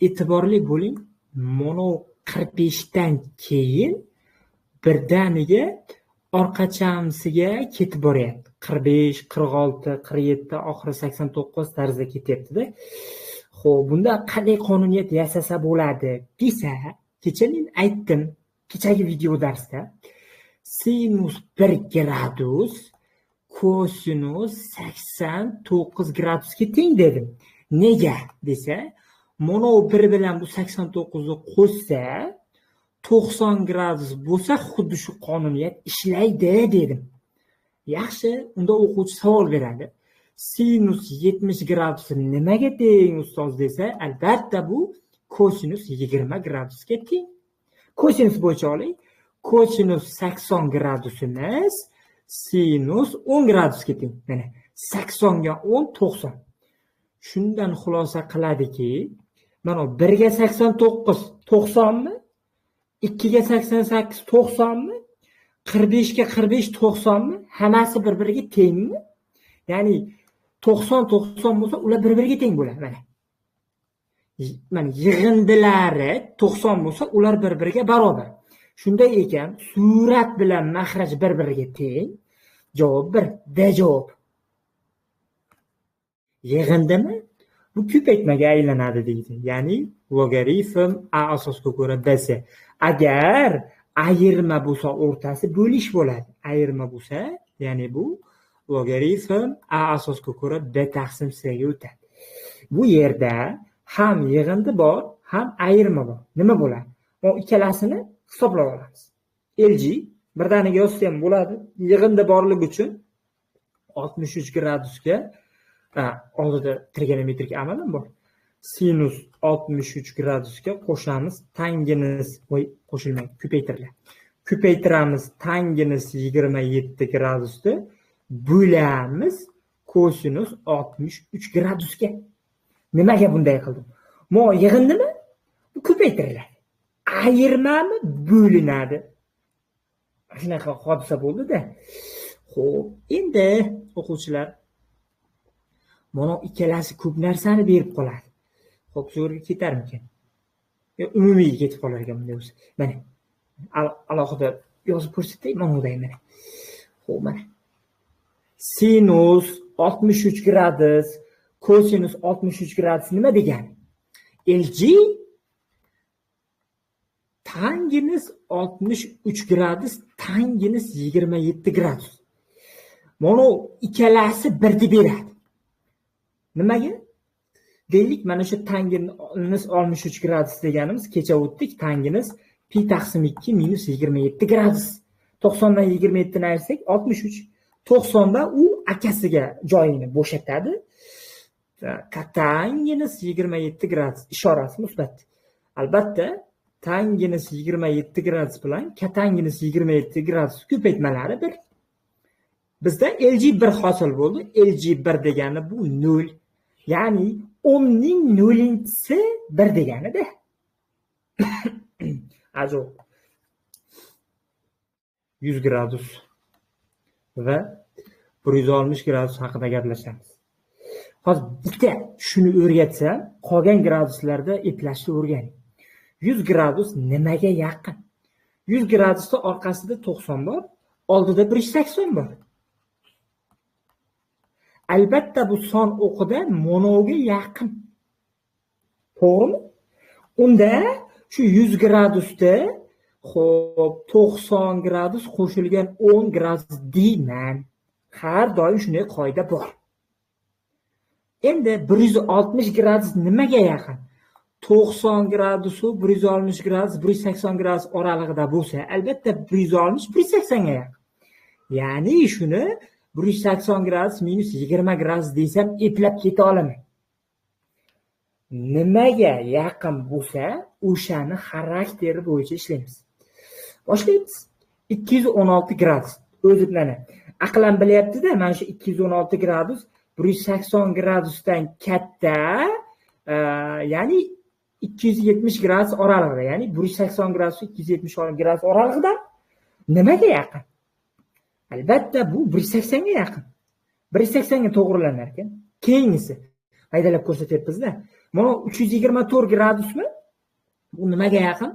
E'tiborli bo'ling. Mana 45 dan keyin birdaniga orqachamsiga ketib boryapti. 45, 46, 47, oxiri 89 tarzda ketyapti-da. Xo'p, bunda qanday qonuniyat yasasa bo'ladi desa, kecha men aytdim, kechagi video darsda sinus 1 gradus kosinus 89 gradusga teng dedim. Nega desa, mana 1 bilan bu 89 ni qo'shsa 90 gradus bo'lsa, xuddi shu qonuniyat ishlaydi dedim. Yaxshi, unda o'quvchi savol beradi. Sinus 70 gradus nimaga teng ustoz desa, albatta bu kosinus 20 gradusga teng. Kosinus bo'yicha oling. Kosinus 80 gradusimiz sinus 10 gradusga teng. Mana 80 ga 10 90. Shundan xulosa qiladiki, mana 1 ga 89 90 mi? 2 ga 88 90 mi? 45 ga 45 90 mi? Hammasi bir-biriga tengmi? Ya'ni 90 bo'lsa, ular bir-biriga teng bo'ladi. Mana yig'indilari 90 bo'lsa, ular bir-biriga barobar. Shunday ekan, surat bilan mahraj bir-biriga teng. Javob 1. D javob. Yig'indimi? Bu ko'paytmaga aylanadi deydi. Ya'ni logaritm a asosga ko'ra bs. Agar ayirma bo'lsa, o'rtasi bo'lish bo'ladi. Ayirma bo'lsa, ya'ni bu logaritm a asosga ko'ra b taqsim c ga o'tadi. Bu yerda ham yig'indi bor, ham ayirma bor. Nima bo'ladi? Bu ikkalasini hisoblab olamiz. LG birdaniga yozsa ham bo'ladi. Yig'indi borligi uchun 63 gradusga oldida trigonometrik amalim bor. Sinus 63 gradusga qo'shamiz tangens, qo'shilmaydi, ko'paytiriladi. Ko'paytiramiz tangens 27 gradusni bo'lamiz kosinus 63 gradusga. Nimaga bunday qildim? Mo yig'indimi? Bu ko'paytiriladi. Ayirmami? Bo'linadi. Shunaqa hodisa bo'ldi-da. Xo'p, endi o'quvchilar mana ikkalasi ko'p narsani berib qoladi. Xo'p, shu yerga ketarmikan? Umumiy ketib qolar ekan bunday bo'lsa. Mana alohida yozib ko'rsatay, mana bunday mana. Xo'p, mana sinus 63 gradus, kosinus 63 gradus nima degani? LG tangens 63 gradus, tangens 27 gradus. Mana ikkalasi birni beradi. Nimaga? Deylik, mana shu tangens 63 gradus deganimiz kecha o'tdik, tangens pi taqsim 2 minus 27 gradus. 90 dan 27 ni ayirsak 63. 90 da u akasiga joyini bo'shatadi. Tangens 27 gradus ishorasi musbat. Albatta, tangens 27 gradus bilan tangens 27 gradus ko'paytmalari bir. Bizda LG 1 hosil bo'ldi. LG 1 degani bu 0. Ya'ni 10 ning 0-si 1 degani-da. Ajoyib. 100 gradus va 160 gradus haqida gaplashamiz. Hozir bitta shuni o'rgatsam, qolgan graduslarda eplashni o'rganing. 100 gradus nimaga yaqin? 100 gradusda orqasida 90 bor, oldida 180 bor. Albatta bu son o'qida monoga yaqin. To'g'rimi? Unda shu 100 gradusda xo'p 90 gradus qo'shilgan 10 gradus deyman. Har doim shunday qoida bor. Endi 160 gradus nimaga yaqin? 90 gradus, 160 gradus, 180 gradus oralig'ida bo'lsa, albatta 160 180 ga yaqin. Ya'ni shuni 180 gradus minus 20 gradus desam eplab keta olaman. Nimaga yaqin bo'lsa, o'shani xarakteri bo'yicha ishlaymiz. Boshlaymiz. 216 gradus. O'zi bilan aqlan bilyapti-da, mana shu 216 gradus 180 gradusdan katta, ya'ni 270 gradus oralig'ida, ya'ni 180 gradus 270 gradus oralig'ida nimaga yaqin? Albatta bu 180 ga yaqin. 180 ga to'g'rilanar ekan. Keyingisi haydalab ko'rsatyapmiz-da. Mana 324 gradusmi? Bu nimaga yaqin?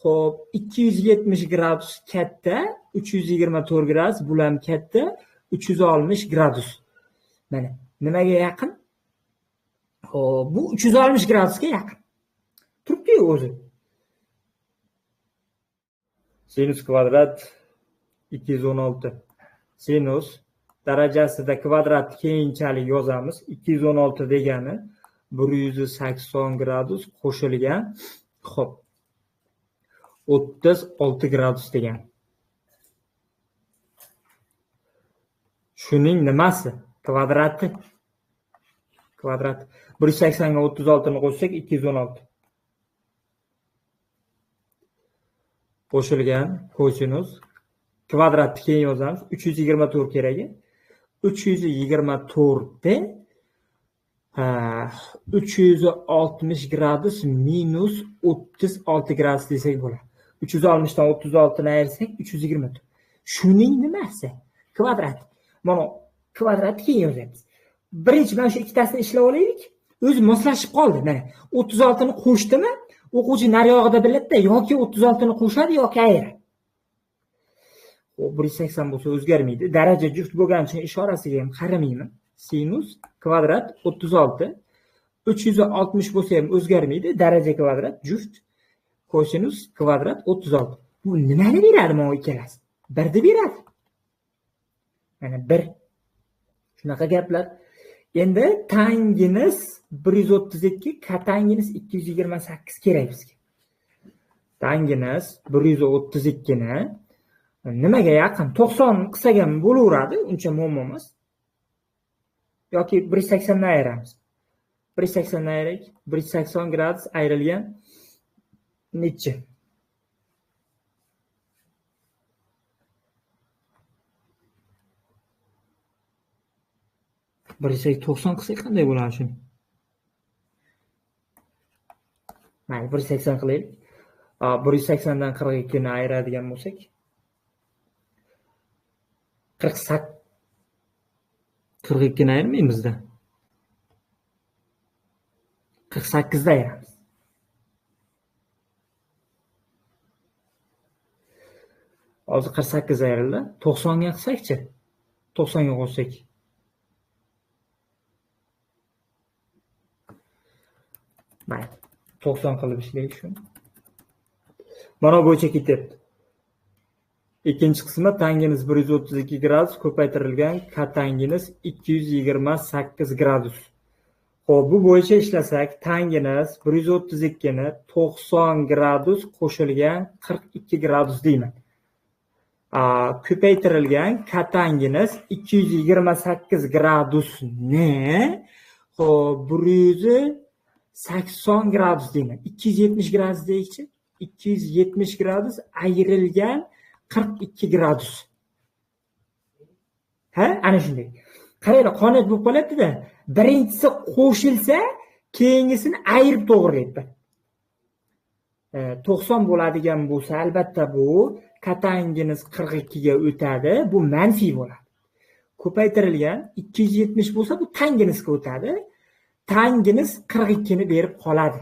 Xo'p, 270 gradus katta, 324 gradus bu ham katta, 360 gradus. Mana nimaga yaqin? Xo'p, bu 360 gradusga yaqin. Turibdi-yu o'zi. Sinus kvadrat 216. Sinus darajasida kvadrat keyinchalik yozamiz. 216 degani 180 gradus qo'shilgan. Xo'p. 36 gradus degan. Shuning nimasi? Kvadrati. Kvadrat. 180 ga 36 ni qo'shsak 216. Qo'shilgan kosinus kvadratni keyin yozamiz. 324 kerak. 324 360 gradus minus 36 gradus desak bo'ladi. 360 dan 36 ni ayirsak 324. Shuning nimasi? Kvadrat. Mana kvadratni keyin yozamiz. Birinchi mana shu ikkitasini ishlab olaylik. O'zi moslashib qoldi. Mana 36 ni qo'shdimi? O'quvchi nariyog'ida biladi-da, yoki 36 ni qo'shadi yoki ayiradi. 180 bo'lsa o'zgarmaydi. Daraja juft bo'lgani uchun ishorasiga ham qaramayman. Sinus kvadrat 36 360 bo'lsa ham o'zgarmaydi. Daraja kvadrat juft kosinus kvadrat 36. Bu nimani beradi mana ikkalasi? 1 ni beradi. Mana 1. Shunaqa gaplar. Endi tanginus 132, katanginus 228 kerak bizga. Tanginus 132 ni nimaga yaqin? 90 qilsak ham bo'laveradi, uncha muammo emas. Yoki 180 ni ayiramiz. 180 ni ayiraylik. 180 gradus ayrilgan necha? Bir 90 qilsak qanday bo'ladi shuni? Mayli, 180 qilaylik. 180 dan 42 ni ayiradigan bo'lsak 42 ni ayirmaymizda. 48 da ayiramiz. Hozir 48 ayrildi. 90 ga qilsak-chi? 90 ga qo'shsak. Mayli, 90 qilib ishlaylik shuni. Mana bo'yicha ketyapti. Ikkinchi qismi tanginus 132 gradus ko'paytirilgan katanginus 228 gradus. Xo'p, bu bo'yicha ishlasak, tanginus 132 ni 90 gradus qo'shilgan 42 gradus deyman. Ko'paytirilgan katanginus 228 gradusni xo'p 180 gradus deyman. 270 gradus deyikchi. 270 gradus ayrilgan 42 gradus. Ha, ana shunday. Qaranglar, qonat bo'lib qoladi-da. Birinchisi qo'shilsa, keyingisini ayirib to'g'rilaydi. 90 bo'ladigan bo'lsa, albatta bu katanginus 42 ga o'tadi, bu manfiy bo'ladi. Ko'paytirilgan 270 bo'lsa, bu tanginusga o'tadi. Tanginus 42 ni berib qoladi.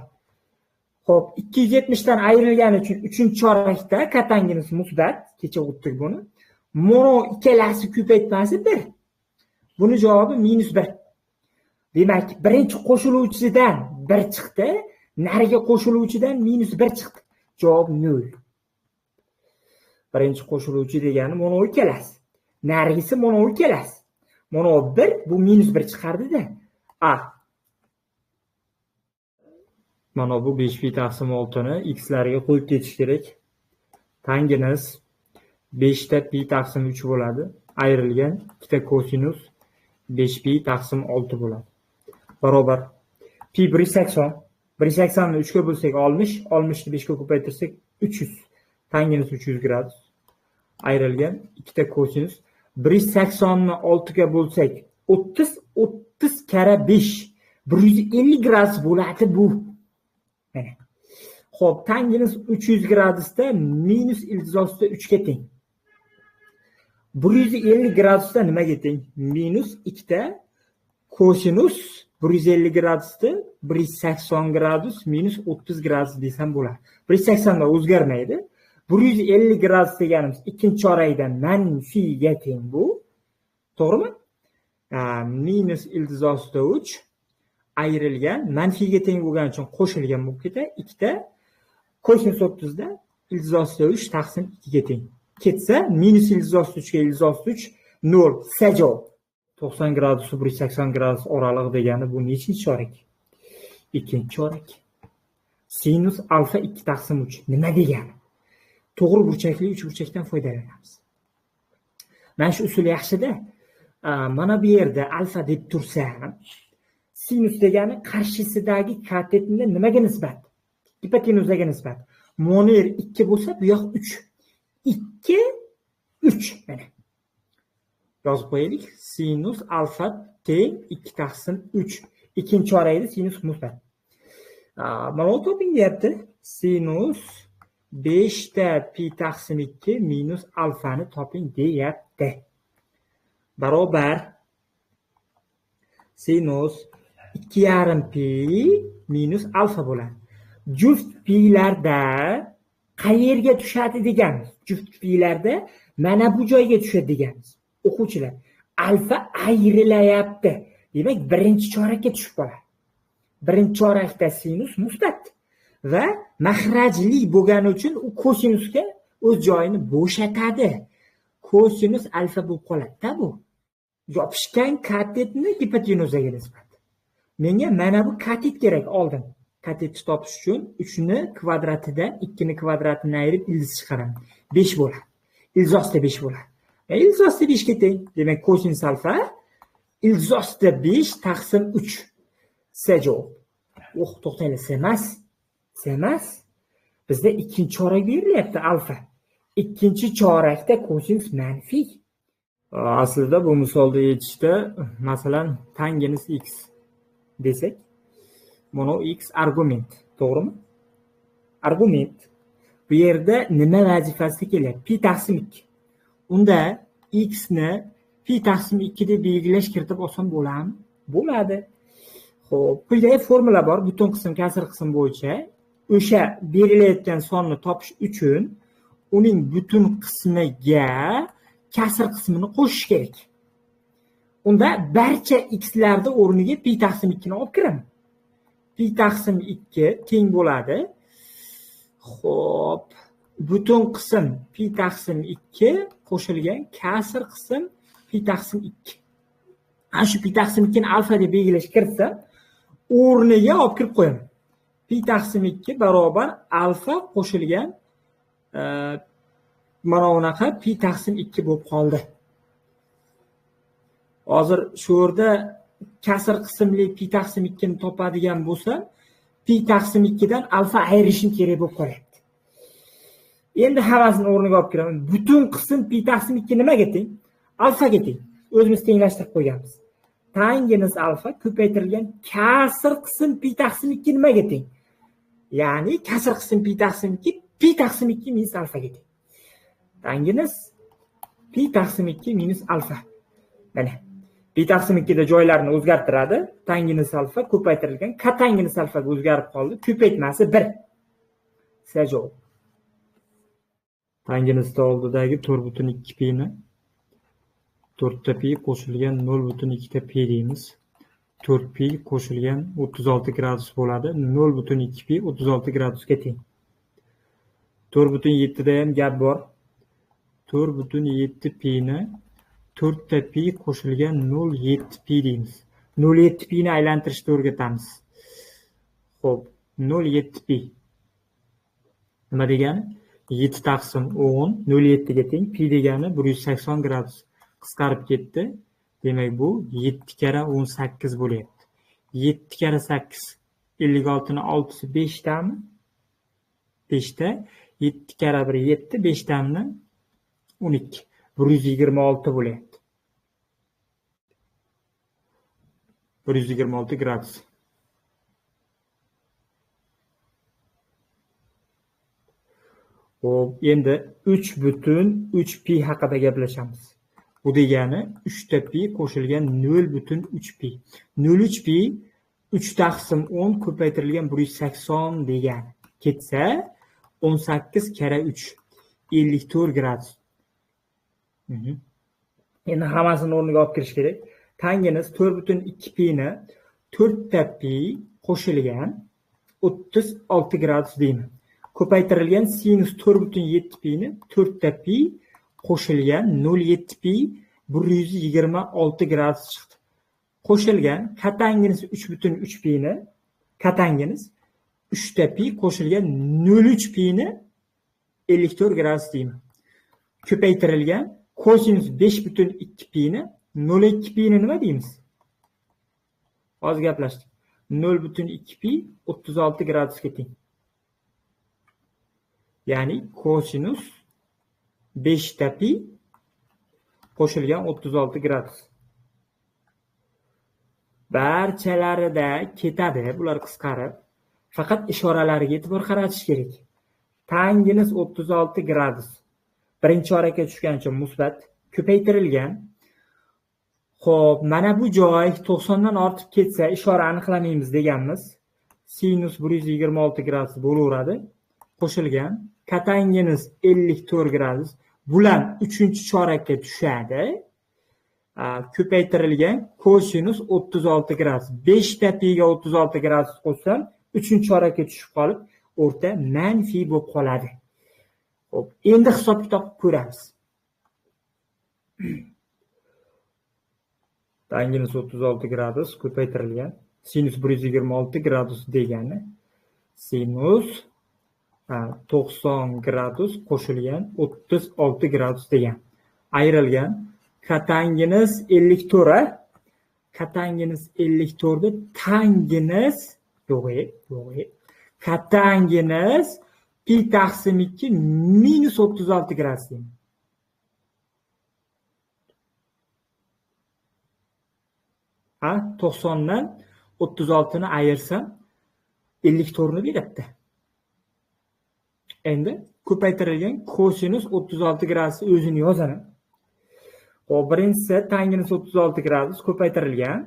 Xo'p, 270 dan ayrilgani uchun 3-chorakda katanginus musbat, kecha o'tdik buni. Mana ikkalasi ko'paytmasi 1. Buni javobi -1. Demak, birinchi qo'shiluvchidan 1 chiqdi, nariga qo'shiluvchidan -1 chiqdi. Javob 0. Birinchi qo'shiluvchi degani mana ikkalasi. Narigisi mana ikkalasi. Mana 1, bu -1 chiqardi-da. Mana bu 5 pi taqsim 6 ni x lariga qo'yib ketish kerak. Tanginus 5 ta pi taqsim 3 bo'ladi. Ayrilgan 2 ta kosinus 5 pi taqsim 6 bo'ladi. Barobar pi 180. 180 ni 3 ga bo'lsak 60, 60 ni 5 ga ko'paytirsak 300. Tanginus 300 gradus. Ayrilgan 2 ta kosinus 180 ni 6 ga bo'lsak 30, 30 kara 5 150 gradus bo'ladi bu. Mana. Xo'p, tanginus 300 gradusda minus iltizosida 3 ga teng. 150 gradusda nimaga teng? Minus 2 ta kosinus 150 gradusni 180 gradus minus 30 gradus desam bo'ladi. 180 da o'zgarmaydi. 150 gradus deganimiz ikkinchi chorakda manfiyga teng bu. To'g'rimi? Minus ildiz ostida 3 ayrilgan, manfiyga teng bo'lgani uchun qo'shilgan bo'lib ketadi. Ikkita kosinus 30 da ildiz ostida 3 taqsim 2 ga teng. Ketsa minus ildiz ostida 3 ga ildiz ostida 3 0 sajov. 90 gradus 180 gradus oralig'i degani bu nechinchi chorak? Ikkinchi chorak. Sinus alfa 2 taqsim 3 nima degani? To'g'ri burchakli uchburchakdan foydalanamiz. Mana shu usul yaxshi-da. Mana bu yerda alfa deb tursa, sinus degani qarshisidagi katetni nimaga nisbat? Hipotenuzaga nisbat. Moner 2 bo'lsa, bu yoq 3. 2 3 mana. Yozib qo'yaylik. Sinus alfa teng 2 taqsim 3. Ikkinchi chorakda sinus musbat. Mana toping deyapti. Sinus 5 ta pi taqsim 2 minus alfani toping deyapti. Barobar sinus 2,5 pi minus alfa bo'ladi. Juft pilarda qayerga tushadi deganmiz? Juft pilarda mana bu joyga tushadi deganmiz. O'quvchilar, alfa ayrilayapti. Demak, birinchi chorakka tushib qoladi. Birinchi chorakda sinus musbat va mahrajli bo'lgani uchun u kosinusga o'z joyini bo'shatadi. Kosinus alfa bo'lib qoladi-da bu. Yopishgan katetni hipotenuzaga nisbat. Menga mana bu katet kerak oldin. Katetni topish uchun 3 ni kvadratidan 2 ni kvadratini ayirib ildiz chiqaraman. 5 bo'ladi. Ildiz ostida 5 bo'ladi. Ildiz ostida 5 ga teng. Demak, kosinus alfa ildiz ostida 5 taqsim 3. Sajov. To'xtanglar, emas. Emas. Bizda ikkinchi chorak berilyapti alfa. Ikkinchi chorakda kosinus manfiy. Aslida bu misolda yechishda, masalan, tangens x desak, mana x argument, to'g'rimi? Argument. Bu yerda nima vazifasida kelyapti? Pi taqsim 2. Unda x ni pi taqsim 2 deb belgilash kiritib olsam bo'ladimi? Bo'ladi. Xo'p, quyida formula bor, butun qism kasr qism bo'yicha o'sha berilayotgan sonni topish uchun uning butun qismiga kasr qismini qo'shish kerak. Unda barcha x larda o'rniga pi taqsim 2 ni olib kiraman. Pi taqsim 2 teng bo'ladi. Xo'p, butun qism pi taqsim 2 qo'shilgan kasr qism pi taqsim 2. Ana shu pi taqsim 2 ni alfa deb belgilash kiritsam, o'rniga olib kirib qo'yaman. Pi taqsim 2 barobar alfa qo'shilgan mana bunaqa pi taqsim 2 bo'lib qoldi. Hozir shu yerda kasr qismli pi taqsim 2 ni topadigan bo'lsam, pi taqsim 2 dan alfa ayrishim kerak bo'lib qolyapti. Endi havasini o'rniga olib kiraman. Butun qism pi taqsim 2 nimaga teng? Alfaga teng. O'zimiz tenglashtirib qo'yganmiz. Tangens alfa ko'paytirilgan kasr qism pi taqsim 2 nimaga teng? Ya'ni kasr qism pi taqsim 2 pi taqsim 2 minus alfaga teng. Tangens pi taqsim 2 minus alfa. Mana pi taqsim 2 da joylarini o'zgartiradi. Tangens alfa ko'paytirilgan kotangens alfaga o'zgarib qoldi. Ko'paytmasi 1. Sajov. Tangenusda oldidagi 4,2 pi ni 4 ta pi qo'shilgan 0,2 pi deymiz. 4 pi qo'shilgan 36 gradus bo'ladi. 0,2 pi 36 gradusga teng. 4,7 da ham gap bor. 4,7 pi ni 4 ta pi qo'shilgan 0,7 pi deymiz. 0,7 pi ni aylantirishni o'rgatamiz. Xo'p, 0,7 pi. Nima degani? 7 taqsim 10 0,7 ga teng. Pi degani 180 gradus. Qisqarib ketdi. Demak, bu 7 kara 18 bo'lyapti. 7 kara 8 56 ni 6si 5 tami? 5 ta. 7 kara 1 7, 5 tamni 12. 126 bo'lyapti. 126 gradus. Xo'p, endi 3,3 pi haqida gaplashamiz. Bu degani 3 ta pi qo'shilgan 0,3 pi. 0,3 pi 3 taqsim 10 ko'paytirilgan 180 degan ketsa 18 kara 3 54 gradus. Endi hammasini o'rniga olib kirish kerak. Tangens 4,2 pi ni 4 ta pi qo'shilgan 36 gradus deymiz. Ko'paytirilgan sinus 4,7 pi ni 4 ta pi qo'shilgan 0,7 pi 126 gradus chiqdi. Qo'shilgan katangens 3,3 pi ni katangens 3 ta pi qo'shilgan 0,3 pi ni 54 gradus deymiz. Ko'paytirilgan kosinus 5,2 pi ni 0,2 pi ni nima deymiz? Hozir gaplashdik. 0,2 pi 36 gradusga teng. Ya'ni kosinus 5 ta pi qo'shilgan 36 gradus. Barchalarida ketadi, bular qisqarib. Faqat ishoralariga e'tibor qaratish kerak. Tangens 36 gradus. Birinchi chorakka tushgancha musbat ko'paytirilgan. Xo'p, mana bu joy 90 dan ortib ketsa ishora aniqlamaymiz deganmiz. Sinus 126 gradus bo'laveradi. Qo'shilgan katangens 54 gradus. Bular 3-chorakka tushadi. Ko'paytirilgan kosinus 36 gradus. 5 ta piga 36 gradus qo'shsam 3-chorakka tushib qolib, o'rta manfiy bo'lib qoladi. Xo'p, endi hisob-kitob ko'ramiz. Tangens 36 gradus ko'paytirilgan sinus 126 gradus degani sinus 90 gradus qo'shilgan 36 gradus degan. Ayrilgan katangens 54 katangens 54 da tangens yo'q. Katangens pi taqsim 2 minus 36 gradus deymiz. Ha, 90 dan 36 ni ayirsam 54 ni beradi. Endi ko'paytirilgan kosinus 36 gradus o'zini yozaman. Xo'p, birinchisi tangens 36 gradus ko'paytirilgan.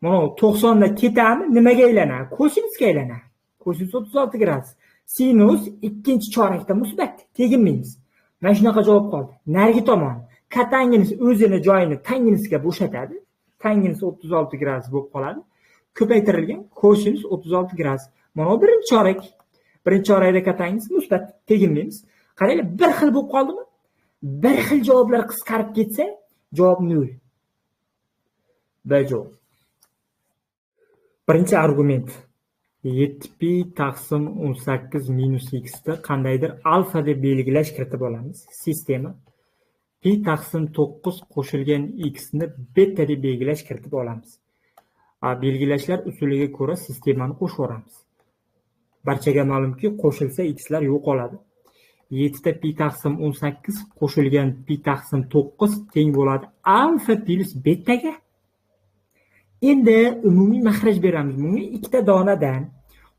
Mana 90 da ketami, nimaga aylanadi? Kosinusga aylanadi. Kosinus 36 gradus. Sinus ikkinchi chorakda musbat, teginmaymiz. Mana shunaqa javob qoldi. Narigi tomon katangens o'zini joyini tangensga bo'shatadi. Tangens 36 gradus bo'lib qoladi. Ko'paytirilgan kosinus 36 gradus. Mana birinchi chorak. Birinchi chorakda katangens musbat, teginmaymiz. Qaranglar, bir xil bo'lib qoldimi? Bir xil javoblar qisqarib ketsa, javob 0. B javob. Birinchi argument 7 pi taqsim 18 minus x ni qandaydir alfa deb belgilash kiritib olamiz. Sistema pi taqsim 9 qo'shilgan x ni beta deb belgilash kiritib olamiz. Belgilashlar usuliga ko'ra sistemani qo'shib o'ramiz. Barchaga ma'lumki, qo'shilsa x'lar yo'qoladi. 7 ta pi taqsim 18 qo'shilgan pi taqsim 9 teng bo'ladi alfa plus betaga. Endi umumiy maxraj beramiz. Bunga 2 ta donadan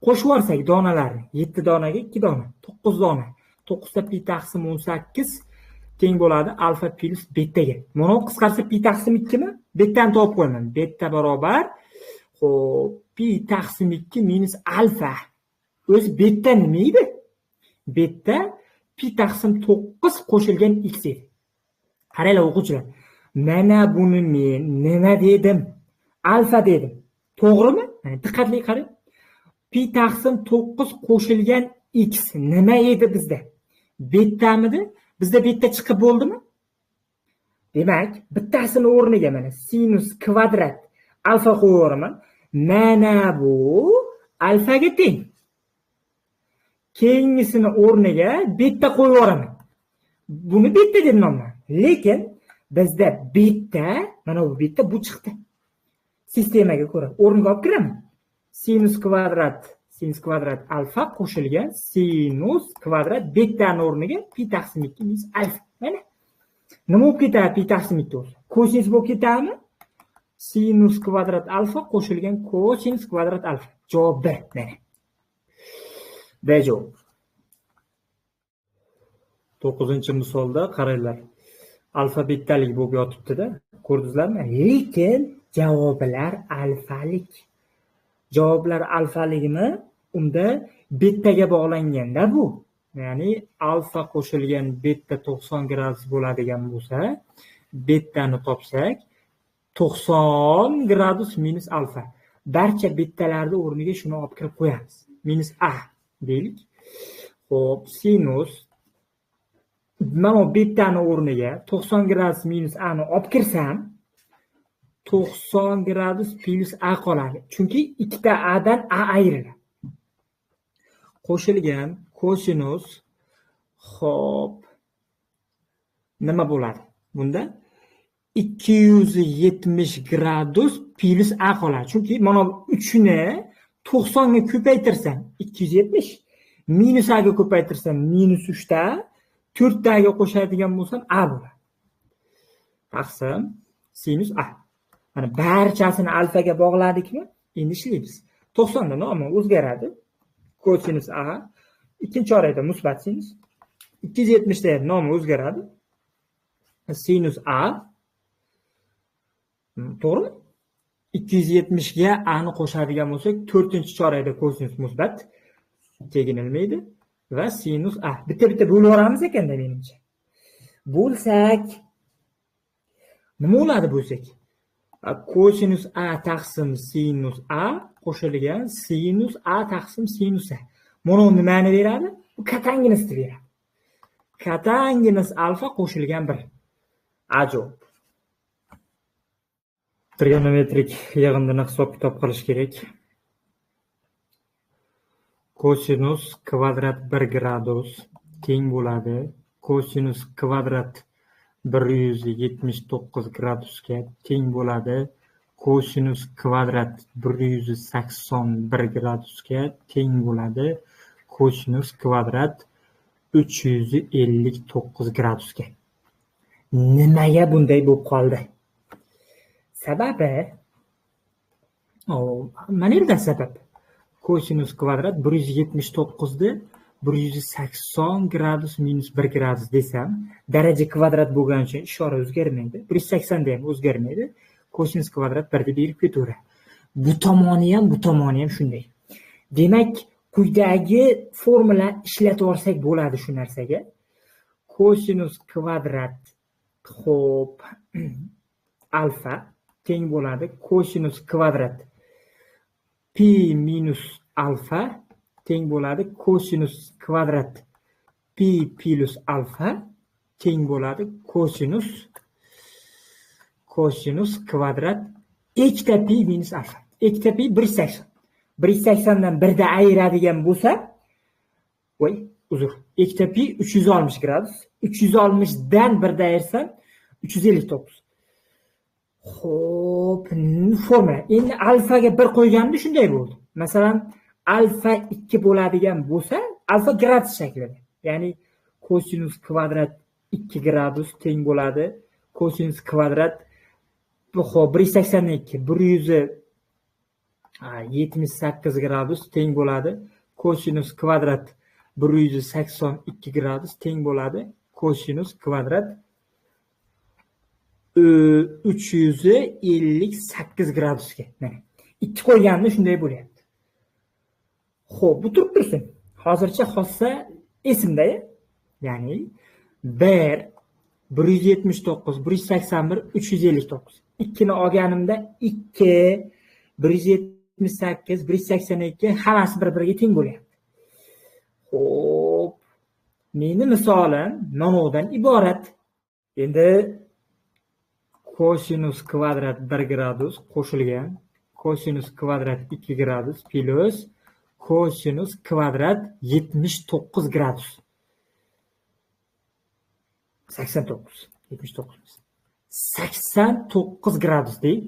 qo'shib yorsak donalarni 7 donaga 2 dona, 9 dona. 9 ta pi taqsim 18 teng bo'ladi alfa plus betaga. Mana qisqarsa pi taqsim 2 mi? Betani topib qo'yaman. Beta barobar xo'p pi taqsim 2 minus alfa. O'zi beta nima edi? Beta pi taqsim 9 qo'shilgan x edi. Qaranglar o'quvchilar. Mana buni men nima dedim? Alfa dedim. To'g'rimi? Diqqatli qarang. Pi taqsim 9 qo'shilgan x nima edi bizda? Betamidi? Bizda beta chiqib bo'ldimi? Demak, bittasini o'rniga mana sinus kvadrat alfa qo'yaman. Mana bu alfaga teng. Keyingisini o'rniga beta qo'yib yuboraman. Buni beta deb nomlayman. Lekin bizda beta, mana bu beta bu chiqdi. Sistemaga ko'ra o'rniga olib kiraman. Sinus kvadrat alfa qo'shilgan sinus kvadrat betani o'rniga pi taqsim 2 minus alfa. Mana nima bo'lib ketadi pi taqsim 2 bo'lsa? Kosinus bo'lib ketadimi? Sinus kvadrat alfa qo'shilgan kosinus kvadrat alfa. Javob B. Mana. B javob. 9-misolda qaranglar. Alfa betalik bo'lib yotibdi-da. Ko'rdingizlarmi? Lekin javoblar alfalik. Javoblar alfaligimi? Unda bettaga bog'langanda bu. Ya'ni alfa qo'shilgan betta 90 gradus bo'ladigan bo'lsa, bettani topsak, 90 gradus minus alfa. Barcha bettalarni o'rniga shuni olib kirib qo'yamiz. Minus a deylik. Xo'p, sinus mana bettani o'rniga 90 gradus minus a ni olib kirsam, 90 gradus plus a qoladi. Chunki ikkita a dan a ayriladi. Qo'shilgan kosinus, xo'p, nima bo'ladi? Bunda 270 gradus plus a qoladi. Chunki mana 3 ni 90 ga ko'paytirsam 270, minus a ga ko'paytirsam minus 3 ta, 4 taga qo'shadigan bo'lsam a bo'ladi. Taqsim sinus a. Mana barchasini alfaga bog'ladikmi? Endi ishlaymiz. 90 da nomi o'zgaradi. Kosinus a, ikkinchi orada musbat sinus. 270 da nomi o'zgaradi. Sinus a. To'g'rimi? 270 ga a ni qo'shadigan bo'lsak, 4-chorakda kosinus musbat teginilmaydi va sinus a. Bitta-bitta bo'lib olamiz ekanda menimcha. Bo'lsak nima bo'ladi bo'lsak? Kosinus a taqsim sinus a qo'shilgan sinus a taqsim sinus a. Mana nimani beradi? Bu katanginasini beradi. Katanginas alfa qo'shilgan 1. Ajob. Trigonometrik yig'indini hisob-kitob qilish kerak. Kosinus kvadrat 1 gradus teng bo'ladi. Kosinus kvadrat 179 gradusga teng bo'ladi. Kosinus kvadrat 181 gradusga teng bo'ladi. Kosinus kvadrat 359 gradusga. Nimaga bunday bo'lib qoldi? Sababi, mana yerda sabab. Kosinus kvadrat 179 ni 180 gradus minus 1 gradus desam, daraja kvadrat bo'lgani uchun ishora o'zgarmaydi. 180 da ham o'zgarmaydi. Kosinus kvadrat 1 deb berib ketaveradi. Bu tomoni ham shunday. Demak, quyidagi formula ishlatib olsak bo'ladi shu narsaga. Kosinus kvadrat xo'p alfa teng bo'ladi kosinus kvadrat pi minus alfa teng bo'ladi kosinus kvadrat pi plus alfa teng bo'ladi kosinus kvadrat ikkita pi minus alfa. Ikkita pi 180. 180 dan 1 da ayiradigan bo'lsa, ikkita pi 360 gradus. 360 dan 1 da ayirsam 359. Xo'p, formula. Endi alfaga 1 qo'yganimda shunday bo'ldi. Masalan, alfa 2 bo'ladigan bo'lsa, alfa gradus shaklida. Ya'ni kosinus kvadrat 2 gradus teng bo'ladi. Kosinus kvadrat 182 178 gradus teng bo'ladi. Kosinus kvadrat 182 gradus teng bo'ladi. Kosinus kvadrat 358 gradusga. Mana 2 qo'yganimda shunday bo'lyapti. Xo'p, bu turib tursin. Hozircha xossa esimda, ya'ni 179, 181, 359. 2 ni olganimda 2, 178, 182 hammasi bir-biriga teng bo'lyapti. Xo'p, meni misolim manodan iborat. Endi kosinus kvadrat 1 gradus qo'shilgan kosinus kvadrat 2 gradus plus kosinus kvadrat 79 gradus. 89 gradus deylik.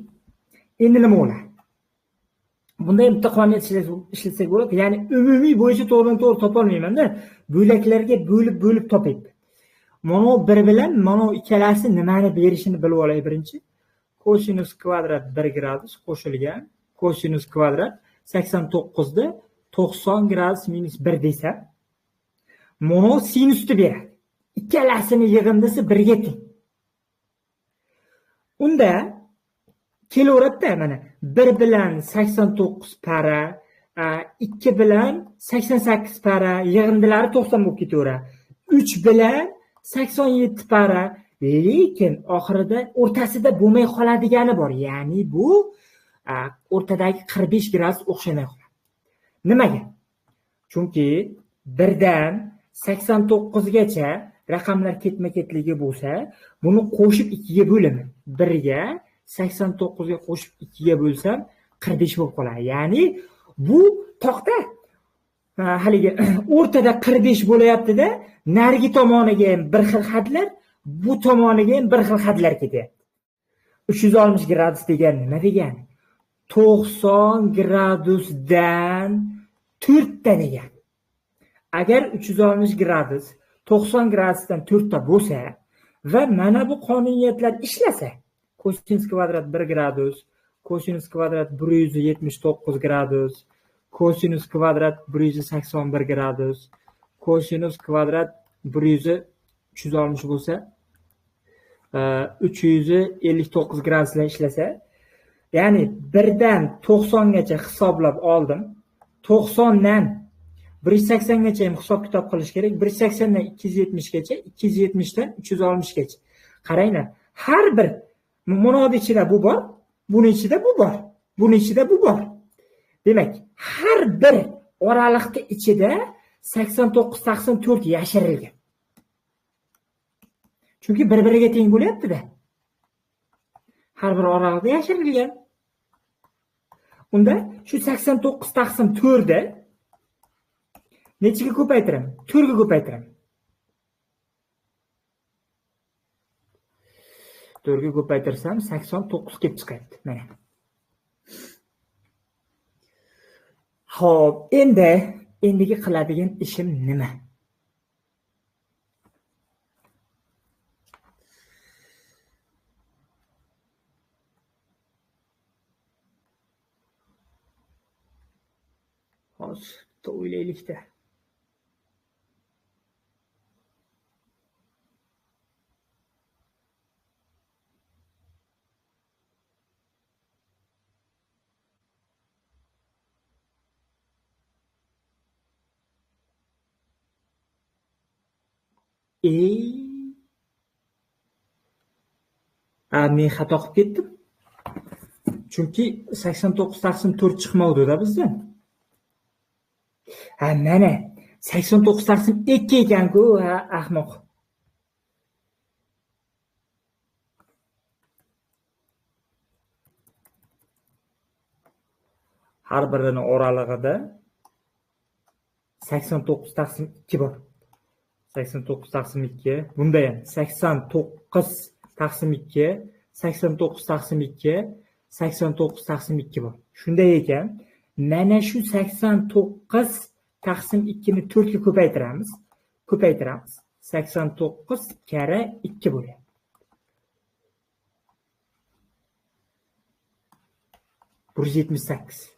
Endi nima bo'ladi? Bunday bitta qonuniyat ishlasak bo'ladi. Ya'ni umumiy bo'yicha to'g'ridan-to'g'ri topolmayman-da. Bo'laklarga bo'lib topayman. Mana bir bilan mana ikkalasi nimani berishini bilib olay birinchi. Kosinus kvadrat 1 gradus qo'shilgan kosinus kvadrat 89 da 90 gradus minus 1 desam, mana sinusni beradi. Ikkalasini yig'indisi 1 ga teng. Unda kelaveradida mana 1 bilan 89 para, 2 bilan 88 para, yig'indilari 90 bo'lib ketaveradi. 3 bilan 87 para, lekin oxirida o'rtasida bo'lmay qoladigani bor. Ya'ni bu o'rtadagi 45 gradus o'xshamay qoladi. Nimaga? Chunki 1 dan 89 gacha raqamlar ketma-ketligi bo'lsa, buni qo'shib 2 ga bo'laman. 1 ga 89 ga qo'shib 2 ga bo'lsam 45 bo'lib qoladi. Ya'ni bu toqda haligi o'rtada 45 bo'layapti-da, narigi tomoniga ham bir xil xatlar, bu tomoniga ham bir xil xatlar ketyapti. 360 gradus degan nima degani? 90 gradusdan 4 ta degan. Agar 360 gradus 90 gradusdan 4 ta bo'lsa va mana bu qonuniyatlar ishlasa, kosinus kvadrat 1 gradus, kosinus kvadrat 179 gradus, kosinus kvadrat 181 gradus, kosinus kvadrat 360 bo'lsa 359 gradusdan ishlasa, ya'ni 1 dan 90 gacha hisoblab oldim. 90 dan 180 gacha ham hisob kitob qilish kerak. 180 dan 270 gacha, 270 dan 360 gacha. Qaranglar, har bir monoda ichida bu bor, buni ichida bu bor, buni ichida bu bor. Demak, har bir oraliqda ichida 89 taqsim 4 yashirilgan. Chunki bir-biriga teng bo'lyapti-da. Har bir oraliqda yashirilgan. Unda shu 89 taqsim 4 da nechiga ko'paytiraman? 4 ga ko'paytiraman. 4 ga ko'paytirsam 89 kelib chiqadi. Mana. Xo'p, endigi qiladigan ishim nima? Hozir o'ylaylik-da. Men xato qilib ketdim. Chunki 89 taqsim 4 chiqmadi-da bizdan. Mana 89 taqsim 2 ekan-ku, ahmoq. Har birini oralig'ida 89 taqsim 2 bor. 89 taqsim 2, bunda ham 89 taqsim 2, 89 taqsim 2, 89 taqsim 2 bor. Shunday ekan, mana shu 89 taqsim 2 ni 4 ga ko'paytiramiz. 89 kara 2 bo'ladi. Bir 78.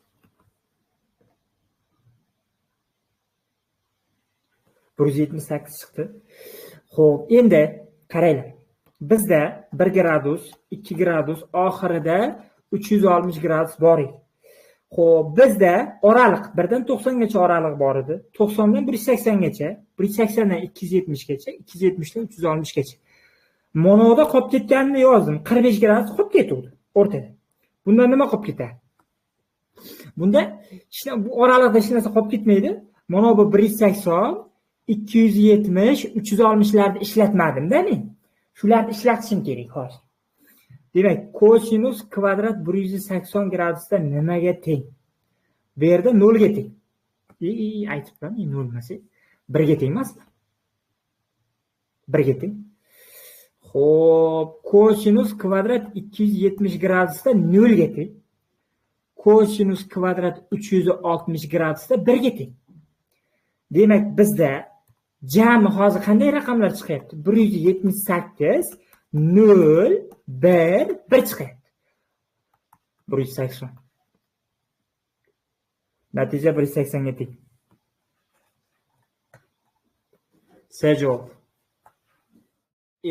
Bir 78 chiqdi. Xo'p, endi qaranglar. Bizda 1 gradus, 2 gradus, oxirida 360 gradus bor edi. Xo'p, bizda oraliq 1 dan 90 gacha oraliq bor edi. 90 dan 180 gacha, 180 dan 270 gacha, 270 dan 360 gacha. Monoda qolib ketganini yozdim. 45 gradus qolib ketdi o'rtada. Bunda nima qolib ketadi? Bunda bu oraliqda hech narsa qolib ketmaydi. Mana bu 180, 270, 360larni ishlatmadim-da men. Shularni ishlatishim kerak hozir. Demak, kosinus kvadrat 180 gradusda nimaga teng? Bu yerda 0 ga teng. Aytibman, 0 emas. 1 ga teng emasmi? 1 ga teng. Xo'p, kosinus kvadrat 270 gradusda 0 ga teng. Kosinus kvadrat 360 gradusda 1 ga teng. Demak, bizda jami hozir qanday raqamlar chiqyapti? 178, 0, 1, 1 chiqyapti. 180. Natija 180 ga teng. Javob.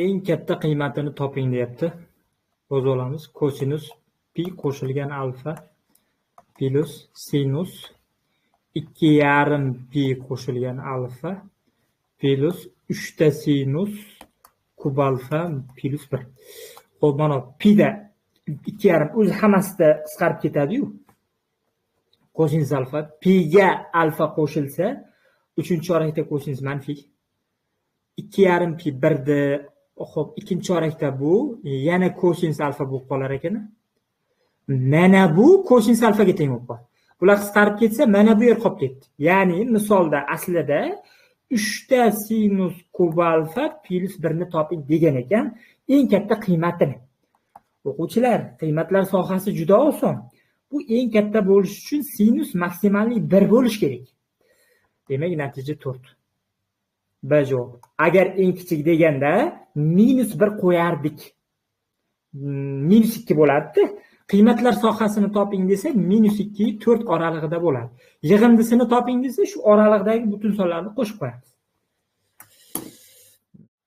Eng katta qiymatini toping deyapti. O'z olamiz. Kosinus pi qo'shilgan alfa plus sinus 2,5 pi qo'shilgan alfa plus 3 ta sinus kub alfa plus 1. Xo'p, mana pi da 2,5 o'zi hammasida qisqarib ketadi-yu. Kosinus alfa pi ga alfa qo'shilsa 3-chorakda kosinus manfiy 2,5 pi 1da. Xo'p, 2-chorakda bu yana kosinus alfa bo'lib qolar ekan. Mana bu kosinus alfaga teng bo'lib qoladi. Bular qisqarib ketsa, mana bu yer qolib ketdi. Ya'ni misolda aslida 3 ta sinus kub alfa plus 1 ni toping degan ekan, eng katta qiymatini. O'quvchilar, qiymatlar sohasi juda oson. Bu eng katta bo'lish uchun sinus maksimalli 1 bo'lish kerak. Demak, natija 4. B javob. Agar eng kichik deganda -1 qo'yardik. -2 bo'lardi. Qiymatlar sohasini toping desa, -2 4 oralig'ida bo'ladi. Yig'indisini toping desa, shu oralig'dagi butun sonlarni qo'shib qo'yamiz.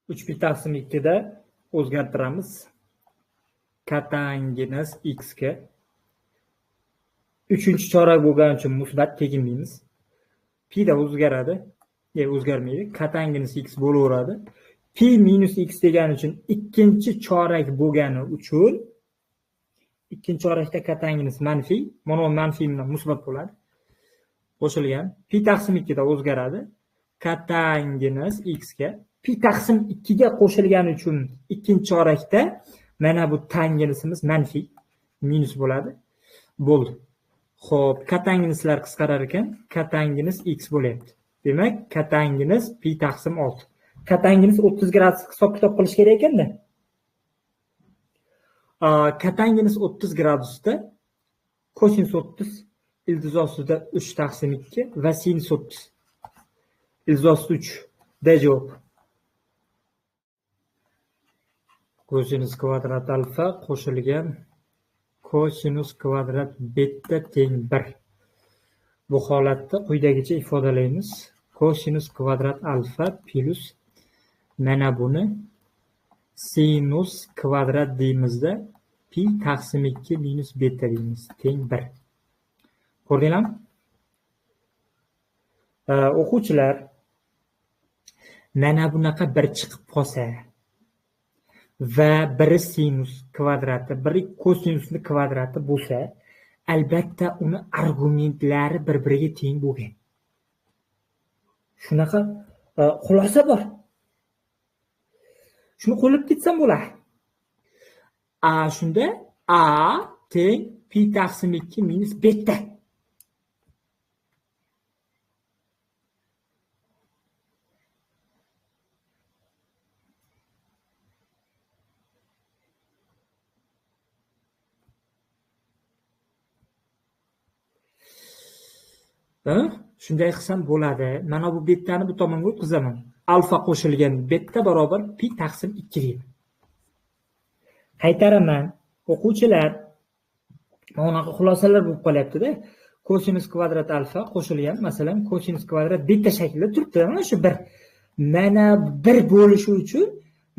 3 pi taqsim 2 da o'zgartiramiz. Katanginus x ga 3-chorak bo'lgani uchun musbat teginmaymiz. Pi da o'zgaradi. O'zgarmaydi. Katanginus x bo'laveradi. Pi minus x degani uchun 2-chorak bo'lgani uchun 2-chorakda katanginus manfiy, mana manfiy bilan musbat bo'ladi. Qo'shilgan pi taqsim 2 da o'zgaradi. Katanginus x ga pi taqsim 2 ga qo'shilgani uchun 2-chorakda mana bu tanginusimiz manfiy, minus bo'ladi. Bo'ldi. Xo'p, katanginuslar qisqarar ekan, katanginus x bo'lyapti. Demak, katanginus pi taqsim 6. Katanginus 30 gradus hisob-kitob qilish kerak ekanda. Katanginus 30 gradusda kosinus 30 ildiz ostida 3 taqsim 2 va sinus 30 ildiz ostida 3 da javob. Kosinus kvadrat alfa qo'shilgan kosinus kvadrat beta teng 1. Bu holatda quyidagicha ifodalaymiz. Kosinus kvadrat alfa plus mana buni sinus kvadrat deymizda pi taqsim 2 minus beta deymiz teng 1. Ko'rdinglarmi? O'quvchilar, mana bunaqa bir chiqib qolsa va biri sinus kvadrati, biri kosinusni kvadrati bo'lsa, albatta uni argumentlari bir-biriga teng bo'lgan. Shunaqa xulosa bor. Shuni qo'llab ketsam bo'ladi. Shunda a teng pi taqsim 2 minus beta. Shunday qilsam bo'ladi. Mana bu betani bu tomonga o'tkazaman. Alfa qo'shilgan beta barobar pi taqsim 2 deyman. Qaytaraman. O'quvchilar, bunaqa xulosalar bo'lib qolyapti-da. Kosinus kvadrat alfa qo'shilgan, masalan, kosinus kvadrat beta shaklida turibdi. Mana shu 1. Mana 1 bo'lishi uchun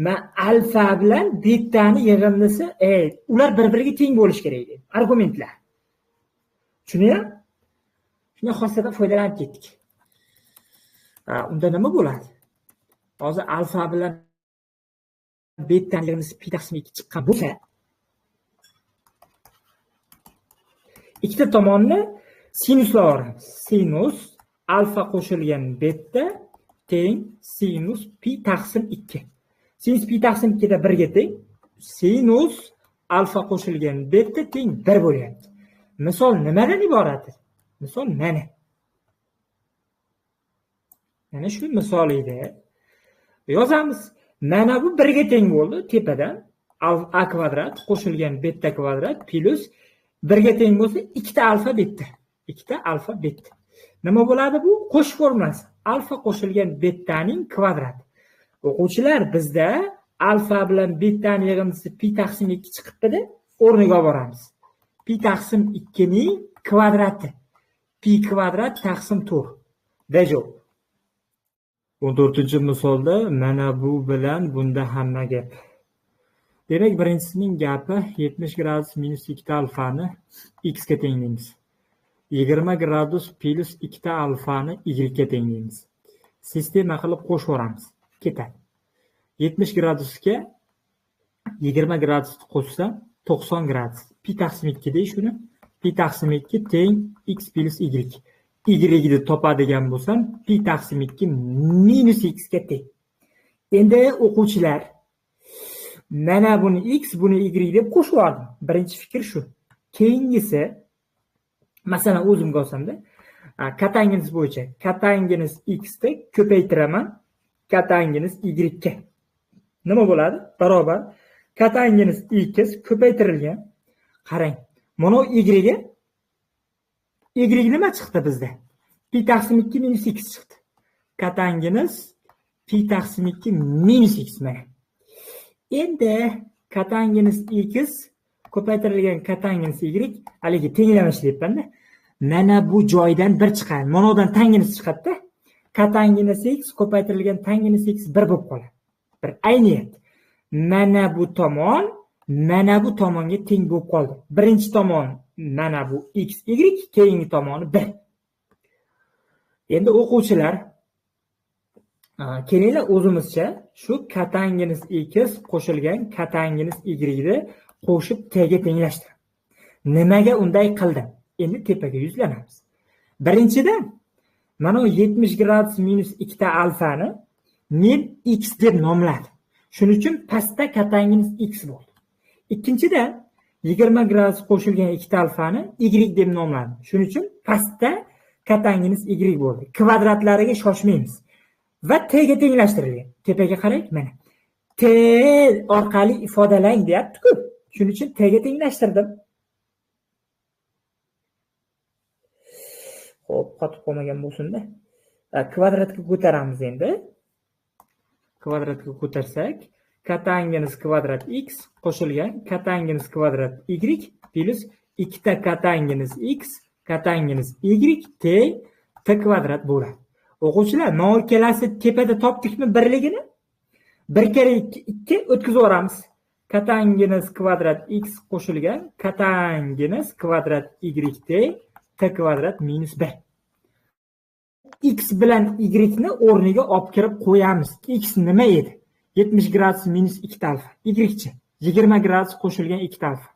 men alfa bilan betani yig'indisi, ular bir-biriga teng bo'lish kerak edi. Argumentlar. Tushunyapsizmi? Shunday xosiyatdan foydalanib ketdik. Unda nima bo'ladi? Hozir alfa bilan beta yig'indisi pi taqsim 2 chiqqan bo'lsa, ikkita tomonni sinuslar olamiz. Sinus alfa qo'shilgan beta teng sinus pi taqsim 2. Sinus pi taqsim 2 da 1 ga teng. Sinus alfa qo'shilgan beta teng 1 bo'lyapti. Misol nimadan iboratdir? Misol mana. Mana shu misol edi. Yozamiz. Mana bu 1 ga teng bo'ldi. Tepadan a kvadrat qo'shilgan beta kvadrat plus 1 ga teng bo'lsa 2 ta alfa beta. 2 ta alfa beta. Nima bo'ladi bu? Qo'sh formulasi. Alfa qo'shilgan betaning kvadrati. O'quvchilar, bizda alfa bilan betaning yig'indisi pi taqsim 2 chiqibdi-da, o'rniga olib boramiz. Pi taqsim 2 ning kvadrati. Pi kvadrat taqsim 4. Da javob. 14-misolda mana bu bilan bunda hamma gap. Demak, birinchisining gapi 70 gradus minus 2 alfani x ga tenglaymiz. 20 gradus plus 2 alfani y ga tenglaymiz. Sistema qilib qo'shib yuboramiz. Ketadi. 70 gradusga 20 gradus qo'shsam 90 gradus. Pi taqsim 2 deyish shuni. Pi taqsim 2 teng x plus y. Y ni topadigan bo'lsam, pi taqsim 2 minus x ga teng. Endi o'quvchilar, mana buni x, buni y deb qo'shib yubordim. Birinchi fikr shu. Keyingisi, masalan, o'zimga olsamda, katangingiz bo'yicha katangingiz x da ko'paytiraman katangingiz y ga. Nima bo'ladi? Barobar katangingiz x ko'paytirilgan. Qarang, mana y ga y nima chiqdi bizda? Pi taqsim 2 minus x chiqdi. Katangingiz pi taqsim 2 minus x mana. Endi katangingiz x ko'paytirilgan katangingiz y haligi tenglamish deyapman-da. Mana bu joydan 1 chiqadi. Manodan tangingiz chiqadi-da. Katangingiz x ko'paytirilgan tangingiz x 1 bo'lib qoladi. Bir ayniyat. Mana bu tomon tomonga teng bo'lib qoldi. Birinchi tomon mana bu x y, keyingi tomoni 1. Endi o'quvchilar, kelinglar o'zimizcha shu katangingiz x qo'shilgan katangingiz y ni qo'shib t ga tenglashtiramiz. Nimaga unday qildim? Endi tepaga yuzlanamiz. Birinchidan, mana 70 gradus minus 2 alfani men x deb nomladim. Shuning uchun pastda katangingiz x bo'ldi. Ikkinchidan, 20 gradus qo'shilgan 2 alfani y deb nomladim. Shuning uchun pastda katangingiz y bo'ldi. Kvadratlariga shoshmaymiz. Va t ga tenglashtirilgan. Tepaga qarang, mana. T orqali ifodalang deyapti-ku. Shuning uchun t ga tenglashtirdim. Xo'p, qotib qolmagan bo'lsin-da. Kvadratga ko'taramiz endi. Kvadratga ko'tarsak, katangingiz kvadrat x qo'shilgan katangingiz kvadrat y plus 2 ta katangingiz x katangingiz y teng t kvadrat bo'ladi. O'quvchilar, mana ikkalasi tepada topdikmi birligini? 1 kere 2 o'tkazib yuboramiz. Katangingiz kvadrat x qo'shilgan katangingiz kvadrat y teng t kvadrat minus 1. X bilan y ni o'rniga olib kirib qo'yamiz. X nima edi? 70 gradus minus 2 alfa. Y-chi 20 gradus qo'shilgan 2 alfa.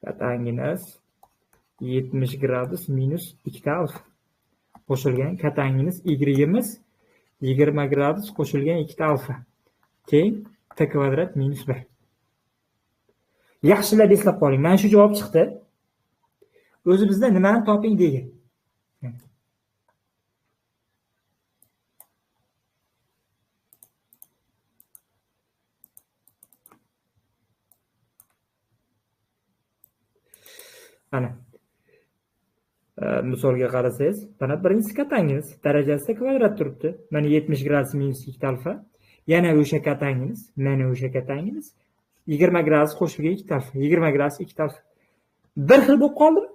Katangingiz 70 gradus minus 2 alfa. Qo'shilgan katangingiz y-imiz 20 gradus qo'shilgan 2 alfa. Teng t kvadrat minus 1. Yaxshilab eslab qoling. Mana shu javob chiqdi. O'zimizda nimani toping degan. Ana. Misolga qarasangiz, mana birinchi katangingiz darajasida kvadrat turibdi. Mana 70 gradus minus 2 alfa. Yana o'sha katangingiz, mana o'sha katangingiz 20 gradus qo'shilgan 2 alfa. 20 gradus 2 alfa. Bir xil bo'lib qoldimi?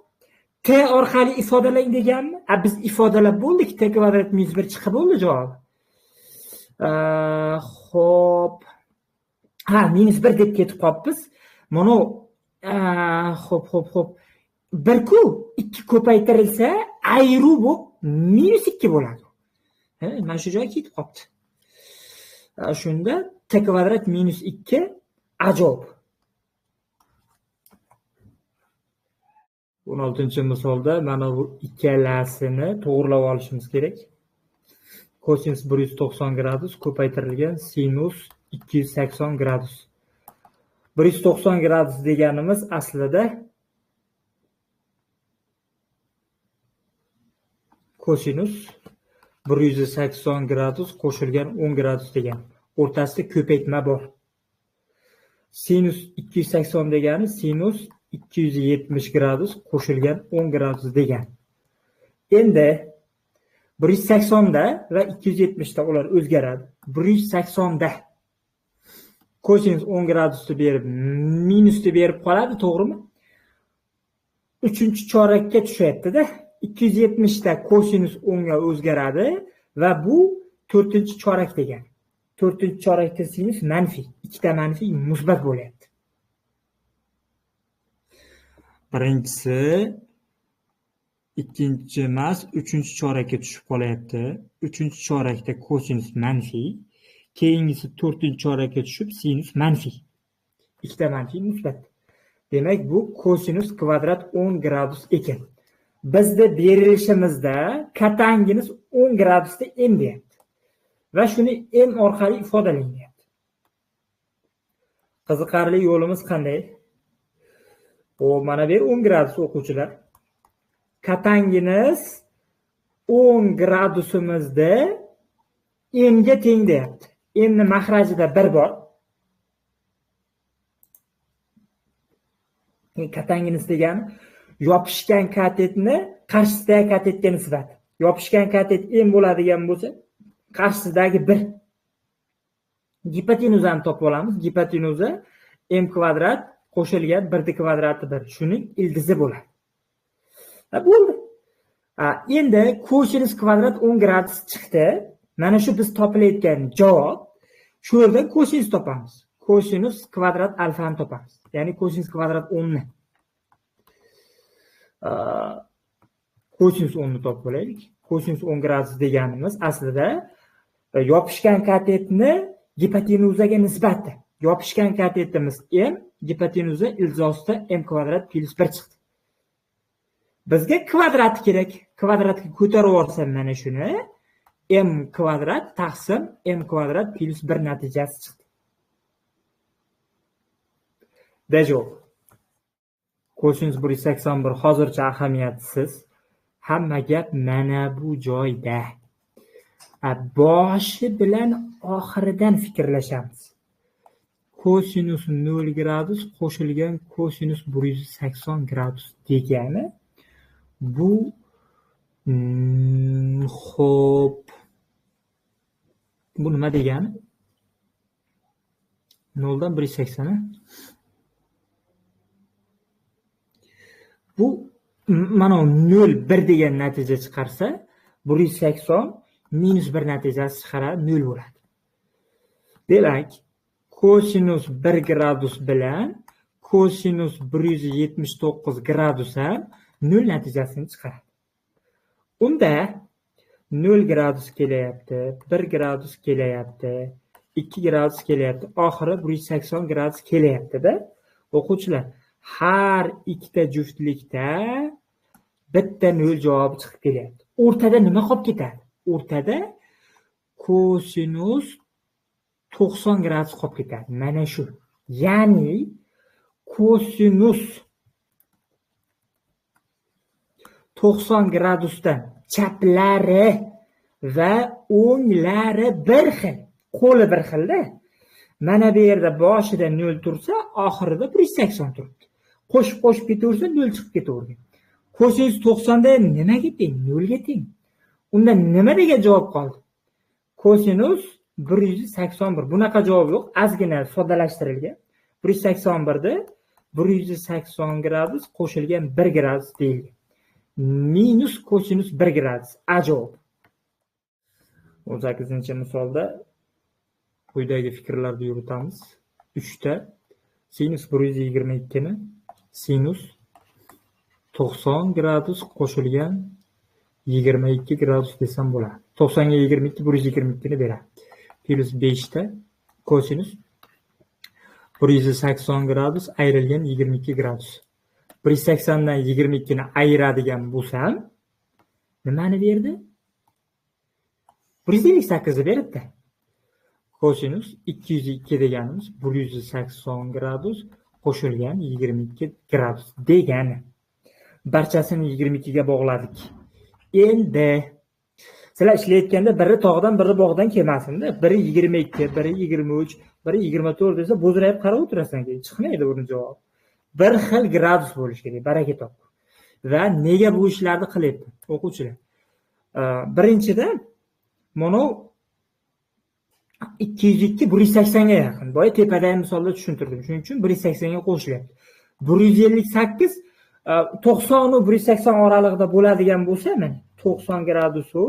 T orqali ifodalang deganmi? Biz ifodalab bo'ldik. T kvadrat minus 1 chiqib bo'ldi javob. Xo'p. Minus 1 deb ketib qolibmiz. Mana xo'p. 1 2 ko'paytirilsa ayru bu minus 2 bo'ladi. Mana shu joyga ketib qolibdi. Shunda t kvadrat minus 2 ajob. 16-misolda mana bu ikkalasini to'g'rilab olishimiz kerak. Kosinus 190 gradus ko'paytirilgan sinus 280 gradus. 190 gradus deganimiz aslida kosinus 180 gradus qo'shilgan 10 gradus degan. O'rtasida ko'paytma bor. Sinus 280 degani sinus 270 gradus qo'shilgan 10 gradus degan. Endi 180 da va 270 da ular o'zgaradi. 180 da kosinus 10 gradusni berib, minusni berib qoladi, to'g'rimi? 3-chorakka tushyapti-da. 270 da kosinus 10 ga o'zgaradi va bu 4-chorak degan. 4-chi chorakda sinus manfiy. Ikkita manfiy musbat bo'lyapti. Birinchisi ikkinchi emas, 3-chi chorakka tushib qolyapti. 3-chi chorakda kosinus manfiy, keyingisi 4-chi chorakka tushib sinus manfiy. Ikkita manfiy musbat. Demak, bu kosinus kvadrat 10 gradus ekan. Bizda berilishimizda katangimiz 10 gradusda m deyapti. Va shuni m orqali ifodalanyapti. Qiziqarli yo'limiz qanday? Mana bu 10 gradus o'quvchilar. Katangimiz 10 gradusimizda m ga teng deyapti. M ni mahrajida 1 bor. Katangimiz degani yopishgan katetni qarshisidagi katetga nisbat. Yopishgan katet m bo'ladigan bo'lsa, qarshisidagi 1. Gipotenuzani topib olamiz. Gipotenuza m kvadrat qo'shilgan 1 kvadrati 1. Shuning ildizi bo'ladi. Bo'ldi. Endi kosinus kvadrat 10 gradus chiqdi. Mana shu biz topilayotgan javob. Shu yerdan kosinus topamiz. Kosinus kvadrat alfani topamiz. Ya'ni kosinus kvadrat 10 ni. Kosinus 10 ni topib olaylik. Kosinus 10 gradus deganimiz aslida yopishgan katetni gipotenuzaga nisbati. Yopishgan katetimiz m, gipotenuza ilzosida m kvadrat plus 1 chiqdi. Bizga kvadrat kerak. Kvadratga ko'tarib olsam mana shuni m kvadrat taqsim m kvadrat plus 1 natijasi chiqdi. Javob. Kosinus 181 hozircha ahamiyatsiz. Hamma gap mana bu joyda. Boshi bilan oxiridan fikrlashamiz. Kosinus 0 gradus qo'shilgan kosinus 180 gradus degani bu xo'p. Bu nima degani? 0 dan 180. Bu mana 0 1 degan natija chiqarsa, 180 minus 1 natijasi chiqaradi, 0 bo'ladi. Demak, kosinus 1 gradus bilan kosinus 179 gradus ham 0 natijasini chiqaradi. Unda 0 gradus kelyapti, 1 gradus kelyapti, 2 gradus kelyapti, oxiri 180 gradus kelyapti-da. O'quvchilar, har ikkita juftlikda bitta 0 javobi chiqib kelyapti. O'rtada nima qolib ketadi? O'rtada kosinus 90 gradus qolib ketadi. Mana shu. Ya'ni kosinus 90 gradusdan chaplari va o'nglari bir xil. Qo'li bir xilda. Mana bu yerda boshida 0 tursa, oxirida 180 turibdi. Qo'shib ketaversa 0 chiqib ketavergan. Kosinus 90 da nimaga teng? 0 ga teng. Unda nima degan javob qoldi? Kosinus 181. Bunaqa javob yo'q, ozgina soddalashtirilgan. 181 da 180 gradus qo'shilgan 1 gradus deyilgan. Minus kosinus 1 gradus. Javob. 18-misolda quyidagi fikrlarni yuritamiz. 3 ta sinus 122 ni sinus 90 gradus qo'shilgan 22 gradus desam bo'ladi. 90 ga 22 122 ni beradi. Plus 5 ta kosinus 180 gradus ayrilgan 22 gradus. 180 dan 22 ni ayiradigan bo'lsam, nimani berdi? 158 ni berdi. Kosinus 202 deganimiz 180 gradus qo'shilgan 22 gradus degani. Barchasini 22 ga bog'ladik. Endi sizlar ishlayotganda biri tog'dan, biri bog'dan kelmasin-da. Biri 22, biri 23, biri 24 desa, bo'zrayib qarab o'tirasan, keyin chiqmaydi buni javob. Bir xil gradus bo'lishi kerak, baraka top. Va nega bu ishlarni qilyapti o'quvchilar? Birinchidan, mana 202 180 ga yaqin. Boya tepadagi misolda tushuntirdim. Shuning uchun 180 ga qo'shilyapti. 158 90 va 180 oralig'ida bo'ladigan bo'lsa, mana 90 gradus u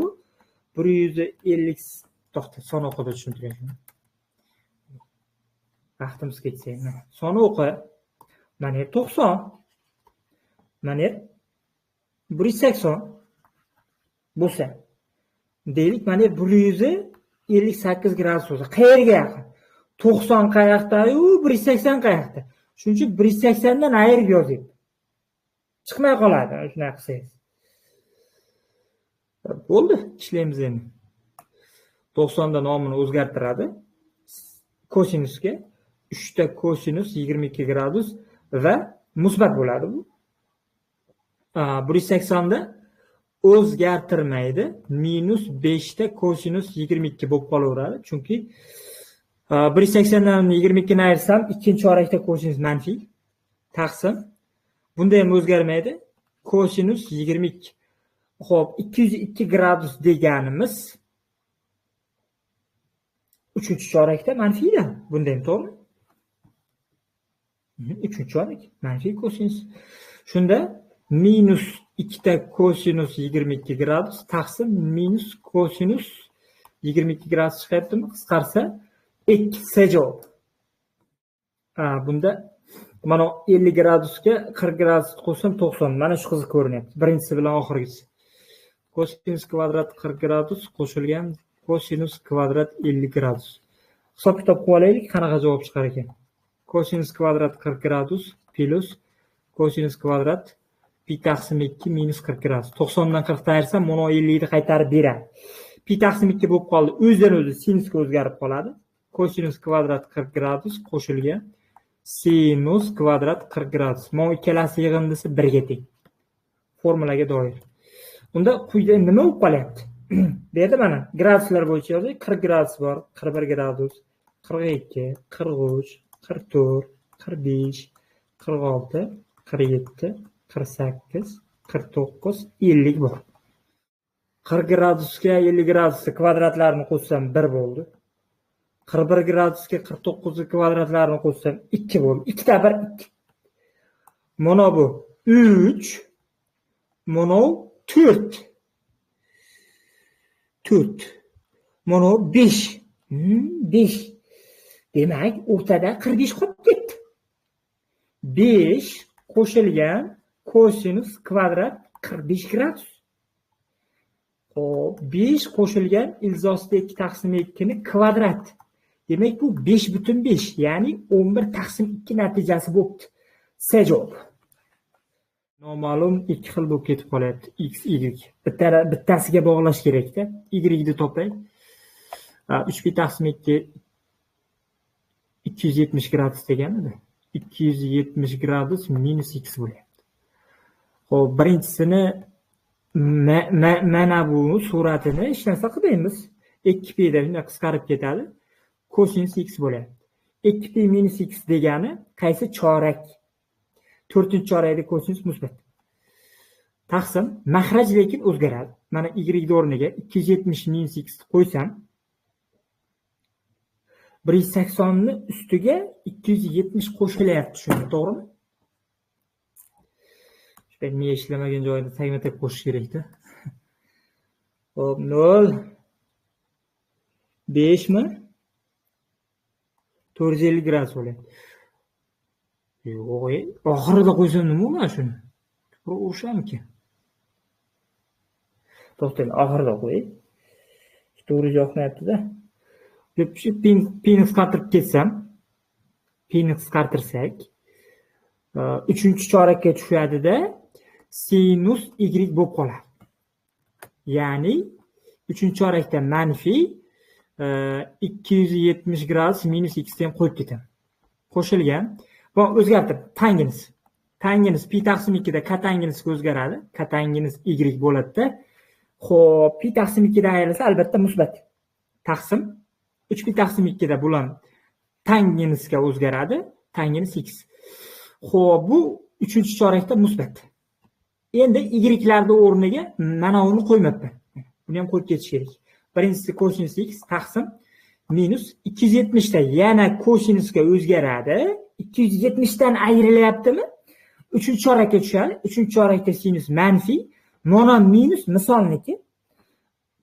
150 to'xta, son o'qida tushuntiryapman. Vaqtimiz ketsa. Soni o'qi. Mana 90. Mana 180 bo'lsa. Deylik, mana 158 gradus bo'lsa. Qayerga yaqin? 90 qayoqda-yu, 180 qayoqda? Shuning uchun 180 dan ayirib yozyapti. Chiqmay qoladi, shunday qilsangiz. Bo'ldi, ishlaymiz endi. 90 da nomini o'zgartiradi. Kosinusga 3 ta kosinus 22 gradus va musbat bo'ladi bu. 180 da o'zgartirmaydi. Minus 5 ta kosinus 22 bo'lib qolaveradi. Chunki 180 dan 22 ni ayirsam, ikkinchi chorakda kosinus manfiy. Taqsim. Bunda ham o'zgarmaydi. Kosinus 22. Xo'p, 202 gradus deganimiz 3-chorakda manfiyda. Bunda ham to'g'ri. 3-chorak manfiy kosinus. Shunda minus 2 ta kosinus 22 gradus taqsim minus kosinus 22 gradus chiqyaptimi? Qisqarsa 2 javob. Bunda mana 50 gradusga 40 gradus qo'shsam 90. Mana shu qiziq ko'rinyapti. Birinchisi bilan oxirgisi. Kosinus kvadrat 40 gradus qo'shilgan kosinus kvadrat 50 gradus. Hisob-kitob qilib olaylik, qanaqa javob chiqar ekan. Kosinus kvadrat 40 gradus plus kosinus kvadrat pi taqsim 2 minus 40 gradus. 90 dan 40 dan ayirsam, mana 50 ni qaytarib beradi. Pi taqsim 2 bo'lib qoldi. O'zidan o'zi sinusga o'zgarib qoladi. Kosinus kvadrat 40 gradus qo'shilgan sinus kvadrat 40 gradus. Mana ikkalasi yig'indisi 1 ga teng. Formulaga doir. Unda quyida nima bo'lib qolyapti? Bu yerda mana graduslar bo'yicha yozing. 40 gradus bor, 41 gradus, 42, 43, 44, 45, 46, 47, 48, 49, 50 bor. 40 gradusga 50 gradusga kvadratlarni qo'shsam 1 bo'ldi. 41 gradusga 49 kvadratlarini qo'shsam 2 bo'ldi. 2 ta 1 2. Mana bu 3, mana 4. 4. Mana 5. 5. Demak, o'rtada 45 qolib ketdi. 5 qo'shilgan kosinus kvadrat 45 gradus. Xo'p, 5 qo'shilgan ilzosida 2 taqsim 2 ni kvadrat. Demak, bu 5,5, ya'ni 11 taqsim 2 natijasi bo'libdi. C javob. Noma'lum ikki xil bo'lib ketib qolyapti. X, Y. Bittasiga bog'lash kerak-da. Y ni topay. 3 pi taqsim 2 270 gradus deganida. 270 gradus minus x bo'lyapti. Xo'p, birinchisini mana bu suratini hech narsa qilmaymiz. 2pi da shunday qisqarib ketadi. Kosinus x bo'lyapti. 2pi minus x degani qaysi chorak? 4-chorakda kosinus musbat. Taqsim mahraj lekin o'zgaradi. Mana y o'rniga 270 minus x qo'ysam 180 ni ustiga 270 qo'shilyapti, shuni to'g'rimi? Shunday men ishlamagan joyda tagma-tag qo'shish kerak-da. Xo'p, 0 5 mi? 450 gradus bo'lyapti. Yo'q, oxirida qo'ysam nima bo'ladi shuni? O'shamki. To'xtang, oxirida qo'y. To'g'ri yoqmayapti-da. Deb shu pini qisqartirib ketsam, pini qisqartirsak, 3-chorakka tushadi-da, sinus y bo'lib qoladi. Ya'ni 3-chorakda manfiy 270 gradus minus x dan qo'yib ketaman. Qo'shilgan. Bu o'zgartirib tangens. Tangens pi taqsim 2 da katangenusga o'zgaradi. Katangens y bo'ladi-da. Xo'p, pi taqsim 2 dan ayrilsa albatta musbat. Taqsim 3 pi taqsim 2 da bulan tangenusga o'zgaradi. Tangens x. Xo'p, bu 3-chorakda musbat. Endi y-larning o'rniga mana uni qo'ymabman. Buni ham qo'yib ketish kerak. Birinchisi kosinus x taqsim minus 270 da yana kosinusga o'zgaradi. 270 dan ayrilyaptimi? 3-chorakka tushadi. 3-chorakda sinus manfiy, mana minus misolniki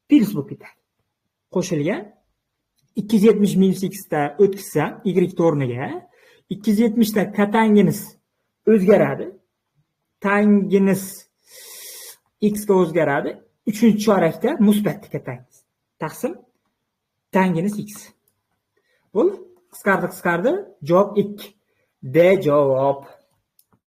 plus bo'lib ketadi. Qo'shilgan 270 minus x da o'tkazsam y o'rniga 270 da kotangens o'zgaradi. Tangens x ga o'zgaradi. 3-chorakda musbat kotangens taqsim tangens x. Bo'ldi. Qisqardi. Javob 2. D javob.